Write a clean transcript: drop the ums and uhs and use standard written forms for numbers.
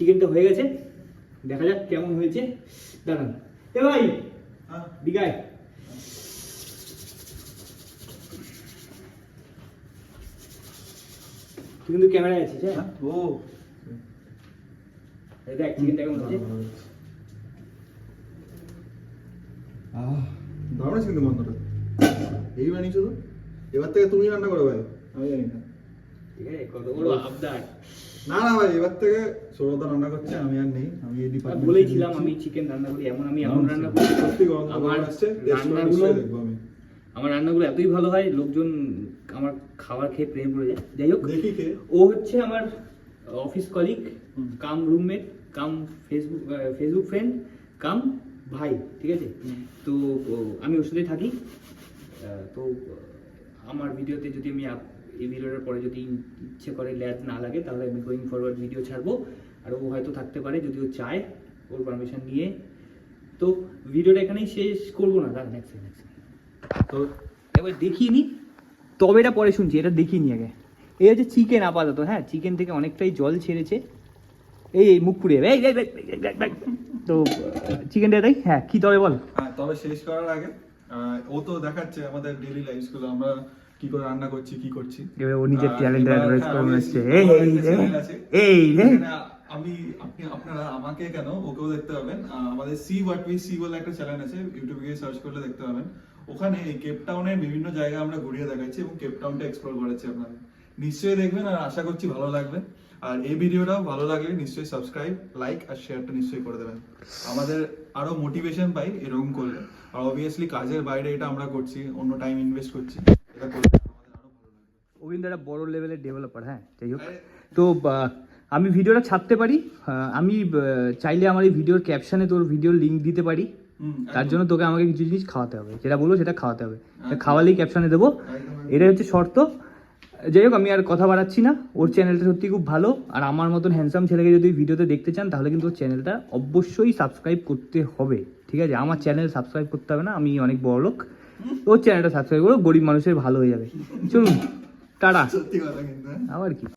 চিকেনটা হয়ে গেছে, দেখা যাক কেমন হয়েছে। দাঁড়ান এ ভাই, দিঘায় তুই কিন্তু ক্যামেরায় আছিস। হ্যাঁ ও দেখ চিকেনটা কেমন হয়েছে। দারুণ আছে কিন্তু গন্ধটা। এই বানিয়েছো তো, এবার থেকে তুমি রান্না করো ভাই, আমি জানি না। ঠিক আছে, কত বড় আবদার। না না ভাই, এবার থেকে সৌরভদা রান্না করছে, আমি আর নেই, আমি এই ডিপার্টমেন্ট বলেইছিলাম আমি চিকেন রান্না করি, আমি এমন রান্না করি সত্যি গন্ধ আমার আসছে, রান্নাগুলো দেখবো আমি। আমার রান্নাগুলো এতই ভালো হয়, লোকজন আমার খাবার খেয়ে প্রেম পড়ে যায়। যাই হোক, দেখি কে ও হচ্ছে আমার অফিস কলিগ কাম রুমমেট কাম ফেসবুক ফ্রেন্ড কাম ভাই, ঠিক আছে। তো আমি ওর সাথেই থাকি। তো আমার ভিডিওতে যদি আমি এই ভিডিওটার পরে যদি ইচ্ছে করে ল্যাদ না লাগে, তাহলে আমি গোয়িং ফরওয়ার্ড ভিডিও ছাড়বো। আর ও হয়তো থাকতে পারে যদি ও চায়, ওর পারমিশন নিয়ে। তো ভিডিওটা এখানেই শেষ করবো না, দাঁড়ান এক সেকেন্ড। তো এবার দেখিয়ে নি, তবে এটা পরে শুনছি, এটা দেখিয়ে নি আগে। এই হচ্ছে চিকেন আপাতত। হ্যাঁ, চিকেন থেকে অনেকটাই জল ছেড়েছে। এই মুখ পুড়ে তো চিকেনটা তাই। হ্যাঁ কি তবে বল। হ্যাঁ, তবে শেষ করার আগে ও তো দেখাচ্ছে আমাদের ডেইলি লাইফসগুলো, আমরা কি করে রান্না করছি, কি করছি। এবার ও নিজের ট্যালেন্ট অ্যাডভাইস করে আসছে। এই আপনারা আমাকে কেন, ওকেও দেখতে পাবেন। আমাদের সি হোয়াট উই সি বলে একটা চ্যানেল আছে, ইউটিউবে গিয়ে সার্চ করলে দেখতে পাবেন। ওখানে এই কেপ টাউনের বিভিন্ন জায়গা আমরা ঘুরিয়ে দেখাচ্ছি এবং কেপ টাউনটা এক্সপ্লোর করাচ্ছি আপনাদের। নিশ্চয়ই দেখবেন আর আশা করছি ভালো লাগবে। আর এই ভিডিওটাও ভালো লাগলে নিশ্চয়ই সাবস্ক্রাইব, লাইক আর শেয়ারটা নিশ্চয়ই করে দেবেন। আমাদের আরো মোটিভেশন পাই এরকম করলে। আর অবভিয়াসলি কাজের বাইরে এটা আমরা করছি, অন্য টাইম ইনভেস্ট করছি, এটা করলে আমাদের আরো ভালো লাগবে। ও কিন্তু একটা বড় লেভেলের ডেভেলপার। হ্যাঁ, যাই হোক, তো আমি ভিডিওটা ছাড়তে পারি। আমি চাইলে আমার এই ভিডিওর ক্যাপশনে তোর ভিডিওর লিঙ্ক দিতে পারি। তার জন্য তোকে আমাকে কিছু জিনিস খাওয়াতে হবে, যেটা বলবো সেটা খাওয়াতে হবে। খাওয়ালেই ক্যাপশনে দেবো, এটাই হচ্ছে শর্ত। যাই হোক, আমি আর কথা বাড়াচ্ছি না। ওর চ্যানেলটা সত্যি খুব ভালো। আর আমার মতন হ্যান্ডসাম ছেলেকে যদি ভিডিওতে দেখতে চান, তাহলে কিন্তু ওর চ্যানেলটা অবশ্যই সাবস্ক্রাইব করতে হবে। ঠিক আছে, আমার চ্যানেল সাবস্ক্রাইব করতে হবে না, আমি অনেক বড় লোক। ওর চ্যানেলটা সাবস্ক্রাইব করো, গরিব মানুষের ভালো হয়ে যাবে। চলুন, টাটা। সত্যি কথা কিন্তু আবার কি।